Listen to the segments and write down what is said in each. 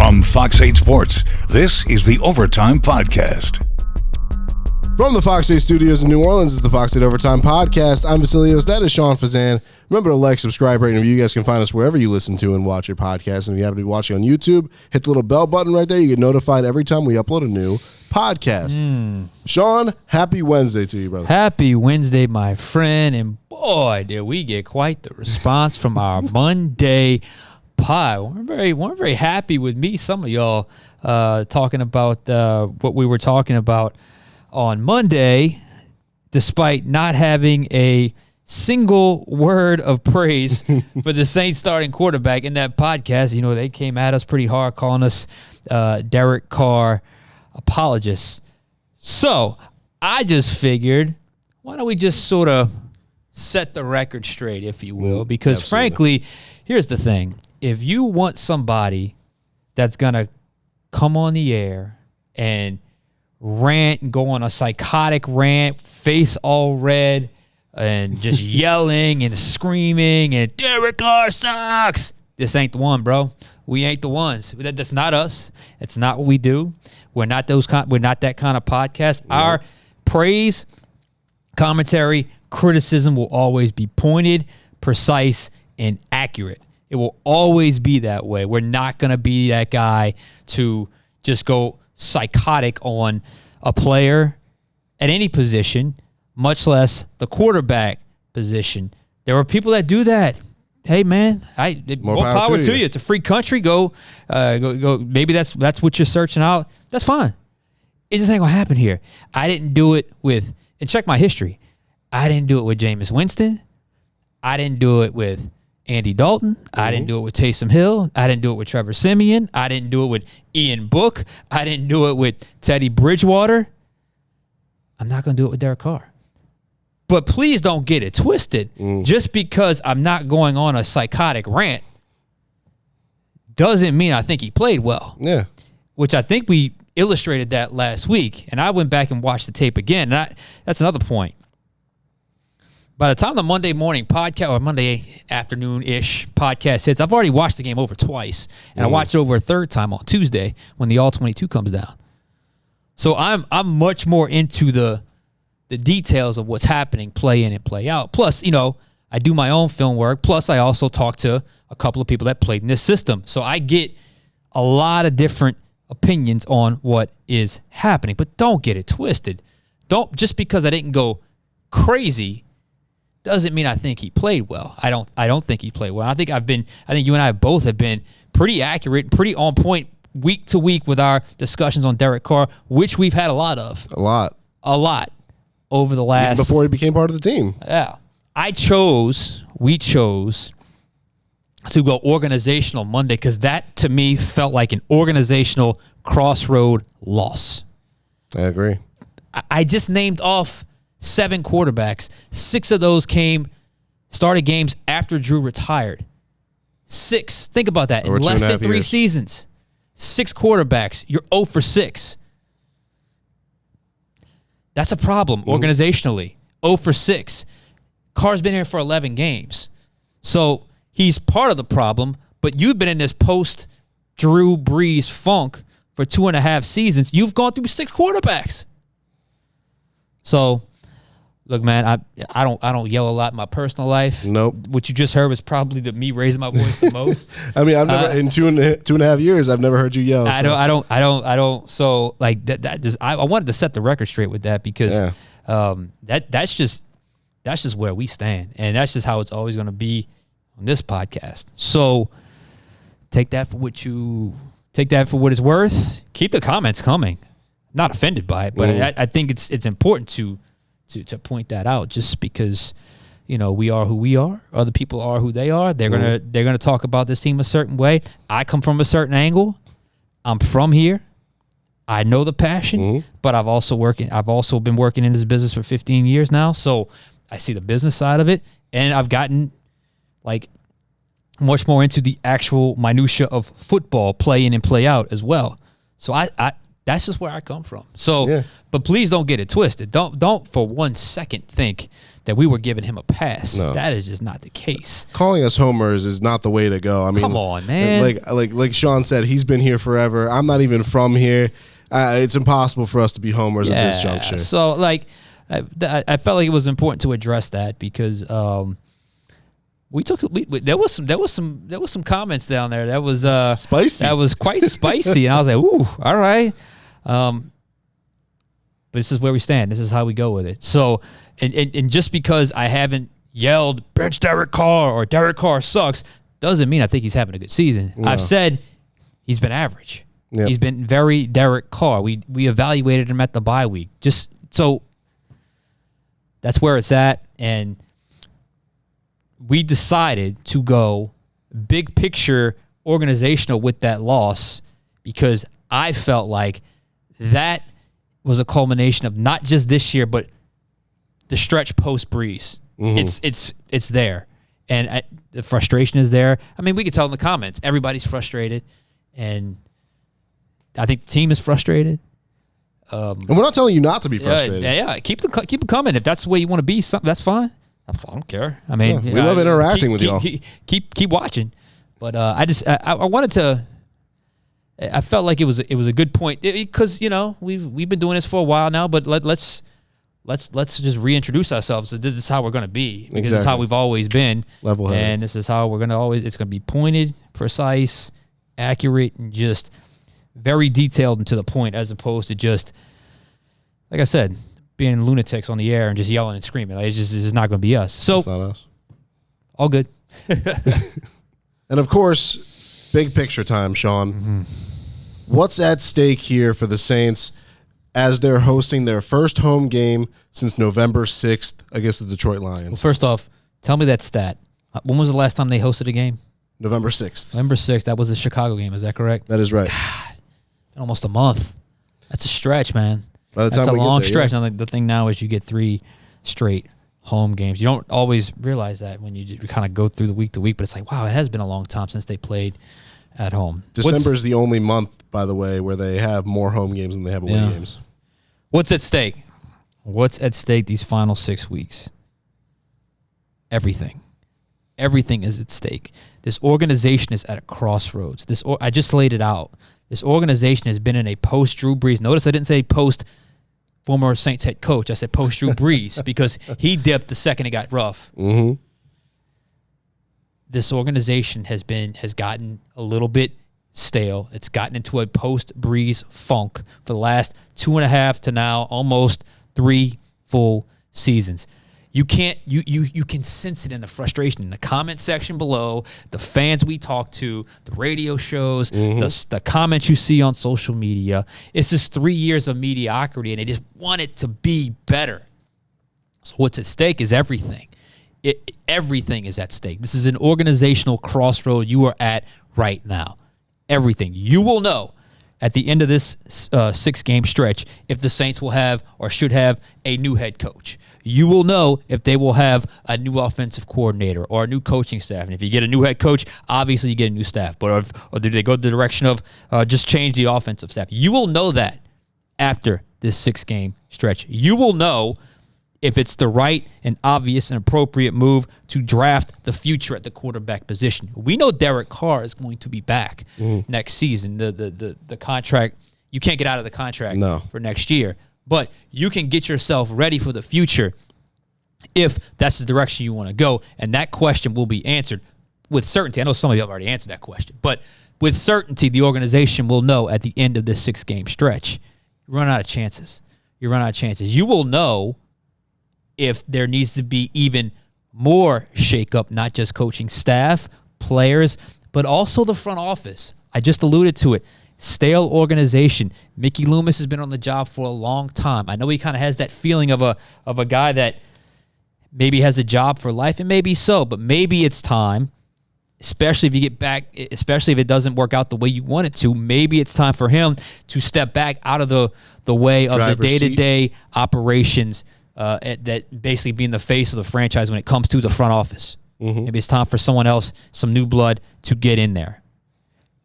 From Fox 8 Sports, this is the Overtime Podcast. From the Fox 8 studios in New Orleans, is the Fox 8 Overtime Podcast. I'm Vasilios. That is Sean Fazende. Remember to like, subscribe, rate, and review. You guys can find us wherever you listen to and watch your podcast. And if you happen to be watching on YouTube, hit the little bell button right there. You get notified every time we upload a new podcast. Sean, happy Wednesday to you, brother. Happy Wednesday, my friend. And boy, did we get quite the response from our Monday pod. We're very happy with me. Some of y'all talking about what we were talking about on Monday, despite not having a single word of praise for the Saints starting quarterback in that podcast. You know, they came at us pretty hard, calling us Derek Carr apologists. So I just figured, why don't we just sort of set the record straight, if you will? Because frankly, here's the thing. If you want somebody that's going to come on the air and rant and go on a psychotic rant, face all red, and just yelling and screaming and Derek Carr sucks, this ain't the one, bro. We ain't the ones. That's not us. It's not what we do. We're not that kind of podcast. Yeah. Our praise, commentary, criticism will always be pointed, precise, and accurate. It will always be that way. We're not going to be that guy to just go psychotic on a player at any position, much less the quarterback position. There are people that do that. Hey, man, more power to you. It's a free country. Go. Maybe that's what you're searching out. That's fine. It just ain't going to happen here. I didn't do it with, and check my history, I didn't do it with Jameis Winston. I didn't do it with Andy Dalton. I didn't do it with Taysom Hill. I didn't do it with Trevor Siemian. I didn't do it with Ian Book. I didn't do it with Teddy Bridgewater. I'm not going to do it with Derek Carr. But please don't get it twisted. Just because I'm not going on a psychotic rant doesn't mean I think he played well. Yeah. Which I think we illustrated that last week. And I went back and watched the tape again. And that's another point. By the time the Monday morning podcast or Monday afternoon-ish podcast hits, I've already watched the game over twice, and I watched it over a third time on Tuesday when the All-22 comes down. So I'm much more into the details of what's happening, play in and play out. Plus, you know, I do my own film work. Plus, I also talk to a couple of people that played in this system. So I get a lot of different opinions on what is happening. But don't get it twisted. Just because I didn't go crazy doesn't mean I think he played well. I don't think he played well. I think you and I both have been pretty accurate, pretty on point week to week with our discussions on Derek Carr, which we've had a lot of. A lot over the last. Even before he became part of the team. Yeah. We chose to go organizational Monday because that to me felt like an organizational crossroad loss. I agree. I just named off 7 quarterbacks. 6 of those started games after Drew retired. 6. Think about that. In less than 3 seasons. 6 quarterbacks. You're 0 for 6. That's a problem organizationally. 0 for 6. Carr's been here for 11 games. So he's part of the problem, but you've been in this post-Drew Brees funk for 2.5 seasons. You've gone through 6 quarterbacks. So look, man, I don't yell a lot in my personal life. Nope. What you just heard was probably me raising my voice the most. I mean, I've never in two and a half years, I've never heard you yell. I don't. So like that just I wanted to set the record straight with that because that's just where we stand, and that's just how it's always going to be on this podcast. So take that for what it's worth. Keep the comments coming. I'm not offended by it, but I think it's important to point that out, just because, you know, we are who we are. Other people are who they are. They're gonna talk about this team a certain way. I come from a certain angle. I'm from here. I know the passion, but I've also been working in this business for 15 years now, so I see the business side of it, and I've gotten like much more into the actual minutia of football, play in and play out as well. So That's just where I come from. So, Yeah. but please don't get it twisted. Don't for 1 second think that we were giving him a pass. No. That is just not the case. Calling us homers is not the way to go. I mean, Come on, man. Like Sean said, he's been here forever. I'm not even from here. It's impossible for us to be homers at this juncture. So, like, I felt like it was important to address that because there was some comments down there that was Spicy. That was quite spicy, and I was like, ooh, all right. But this is where we stand. This is how we go with it. So, and just because I haven't yelled bench Derek Carr or Derek Carr sucks doesn't mean I think he's having a good season. No. I've said he's been average. Yep. He's been very Derek Carr. We evaluated him at the bye week. Just so that's where it's at, and we decided to go big picture organizational with that loss because I felt like that was a culmination of not just this year, but the stretch post Breeze. Mm-hmm. It's there, and the frustration is there. I mean, we could tell in the comments everybody's frustrated, and I think the team is frustrated. And we're not telling you not to be frustrated. Yeah. Keep them coming. If that's the way you want to be, that's fine. I don't care. I mean, we love interacting with y'all. Keep watching. But I wanted to. I felt like it was a good point because we've been doing this for a while now. But let's just reintroduce ourselves. This is how we're going to be because this is how we've always been. Level-headed. And this is how we're going to always. It's going to be pointed, precise, accurate, and just very detailed and to the point, as opposed to just, like I said, being lunatics on the air and just yelling and screaming. Like, it's just not going to be us. So, it's not us. All good. And of course, big picture time, Sean. Mm-hmm. What's at stake here for the Saints as they're hosting their first home game since November 6th against the Detroit Well, Lions? first off, tell me that stat. When was the last time they hosted a game? November 6th. November 6th. That was the Chicago game. Is that correct? That is right. Almost a month. That's a stretch, man. By the time That's a we get long there, stretch. yeah. Now, the thing now is you get 3 straight home games. You don't always realize that when you kind of go through the week to week, but it's like, wow, it has been a long time since they played at home. December is the only month, by the way, where they have more home games than they have away games. What's at stake? What's at stake these final 6 weeks? Everything. Everything is at stake. This organization is at a crossroads. I just laid it out. This organization has been in a post-Drew Brees. Notice I didn't say post-former Saints head coach. I said post-Drew Brees because he dipped the second it got rough. Mm-hmm. This organization has gotten a little bit stale. It's gotten into a post-Brees funk for the last 2.5 to now almost 3 full seasons. You can sense it in the frustration in the comment section below, the fans we talk to, the radio shows, the comments you see on social media. It's just 3 years of mediocrity, and they just want it to be better. So what's at stake is everything. Everything is at stake. This is an organizational crossroad you are at right now. Everything. You will know at the end of this 6-game stretch if the Saints will have or should have a new head coach. You will know if they will have a new offensive coordinator or a new coaching staff. And if you get a new head coach, obviously you get a new staff. Or do they go the direction of just change the offensive staff? You will know that after this 6-game stretch. You will know if it's the right and obvious and appropriate move to draft the future at the quarterback position. We know Derek Carr is going to be back next season. The contract, you can't get out of the contract for next year. But you can get yourself ready for the future if that's the direction you want to go. And that question will be answered with certainty. I know some of you have already answered that question. But with certainty, the organization will know at the end of this 6-game stretch. You run out of chances. You will know if there needs to be even more shakeup, not just coaching staff, players, but also the front office. I just alluded to it. Stale organization. Mickey Loomis has been on the job for a long time. I know he kind of has that feeling of a guy that maybe has a job for life, and maybe so, but maybe it's time, especially if you get back, especially if it doesn't work out the way you want it to, maybe it's time for him to step back out of the way of the day-to-day operations, that basically being the face of the franchise when it comes to the front office. Maybe it's time for someone else, some new blood, to get in there.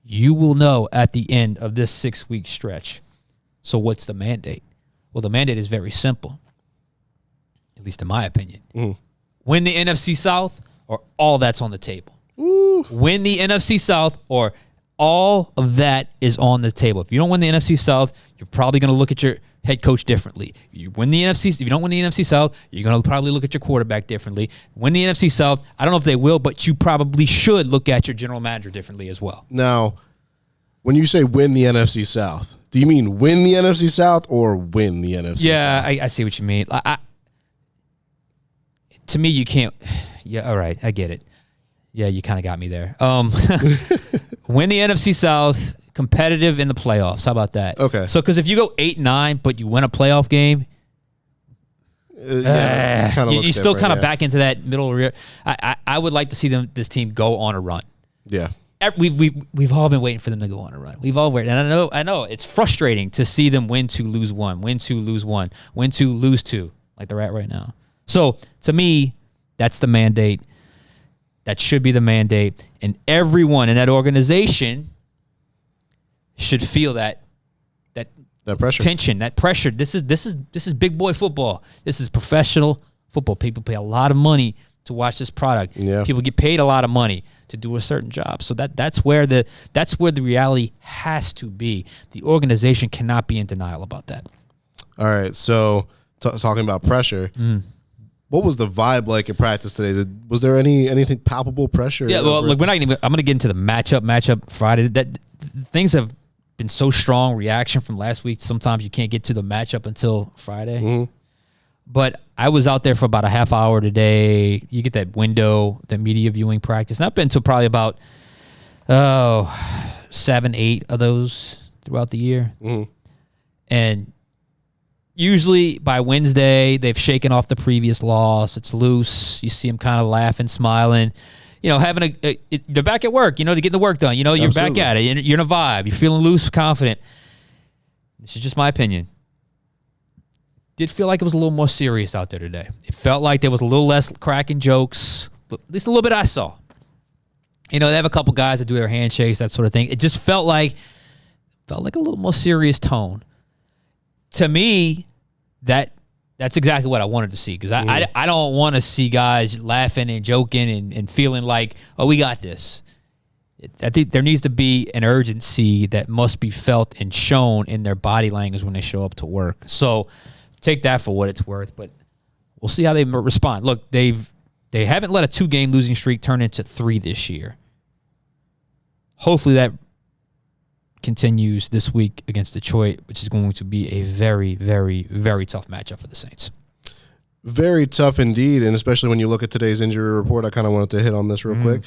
You will know at the end of this 6-week stretch So what's the mandate? Well, the mandate is very simple, at least in my opinion. Win the NFC South or all that's on the table. Ooh. Win the NFC South or all of that is on the table. If you don't win the NFC South, you're probably going to look at your head coach differently. You win the NFC. If you don't win the NFC South, you're going to probably look at your quarterback differently. Win the NFC South. I don't know if they will, but you probably should look at your general manager differently as well. Now, when you say win the NFC South, do you mean win the NFC South or win the NFC South? Yeah, I see what you mean. To me, you can't. Yeah, all right, I get it. Yeah, you kind of got me there. Win the NFC South, competitive in the playoffs. How about that? Okay. So, because if you go 8-9, but you win a playoff game, you still kind of back into that middle. I would like to see this team go on a run. Yeah. We've all been waiting for them to go on a run. We've all waited, and I know it's frustrating to see them win 2, lose 1, win 2, lose 1, win 2, lose 2, like they're at right now. So to me, that's the mandate. That should be the mandate, and everyone in that organization should feel that pressure, tension, that pressure. This is big boy football. This is professional football. People pay a lot of money to watch this product. Yeah. People get paid a lot of money to do a certain job. So that's where the reality has to be. The organization cannot be in denial about that. All right. So talking about pressure. What was the vibe like at practice today? Was there anything palpable pressure? Yeah, well, look, I'm going to get into the matchup Friday. That things have been so strong, reaction from last week. Sometimes you can't get to the matchup until Friday. But I was out there for about a half hour today. You get that window, the media viewing practice. And I've been to probably about 7, 8 of those throughout the year. And usually by Wednesday, they've shaken off the previous loss. It's loose. You see them kind of laughing, smiling, having they're back at work, to get the work done. You're Absolutely. back at it. You're in a vibe. You're feeling loose, confident. This is just my opinion. Did feel like it was a little more serious out there today. It felt like there was a little less cracking jokes, at least a little bit I saw. They have a couple guys that do their handshakes, that sort of thing. It just felt like a little more serious tone. To me, that's exactly what I wanted to see, because I don't want to see guys laughing and joking and feeling like, oh, we got this. I think there needs to be an urgency that must be felt and shown in their body language when they show up to work. So take that for what it's worth, but we'll see how they respond. Look, they haven't let a 2-game losing streak turn into 3 this year. Hopefully that continues this week against Detroit, which is going to be a very, very, very tough matchup for the Saints. Very tough indeed, and especially when you look at today's injury report. I kind of wanted to hit on this real quick.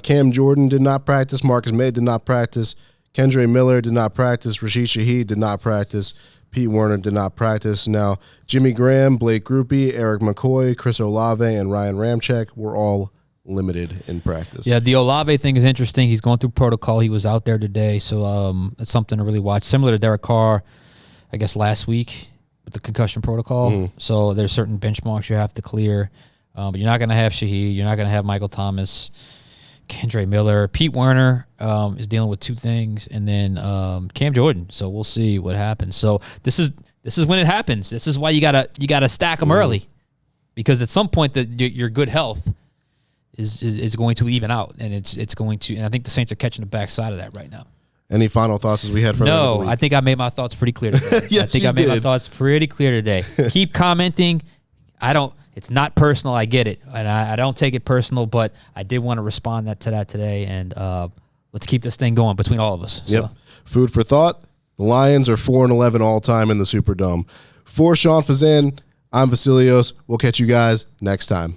Cam Jordan did not practice. Marcus May did not practice. Kendre Miller did not practice. Rashid Shaheed did not practice. Pete Werner did not practice. Now, Jimmy Graham, Blake Grupe, Eric McCoy, Chris Olave, and Ryan Ramczyk were all limited in practice. Yeah, the Olave thing is interesting. He's going through protocol. He was out there today, so it's something to really watch. Similar to Derek Carr, I guess, last week with the concussion protocol. So there's certain benchmarks you have to clear. But you're not going to have Shaheed. You're not going to have Michael Thomas, Kendre Miller. Pete Werner is dealing with 2 things, and then Cam Jordan. So we'll see what happens. So this is when it happens. This is why you gotta stack them early, because at some point your good health is going to even out, and it's going to. And I think the Saints are catching the backside of that right now. Any final thoughts as we head for No, I think I made my thoughts pretty clear today. Yes, I think you I made my did. thoughts pretty clear today. Keep commenting. It's not personal. I get it, and I don't take it personal. But I did want to respond to that today, and let's keep this thing going between all of us. Yep. So. Food for thought. The Lions are 4-11 all time in the Superdome. For Sean Fazende, I'm Vasilios. We'll catch you guys next time.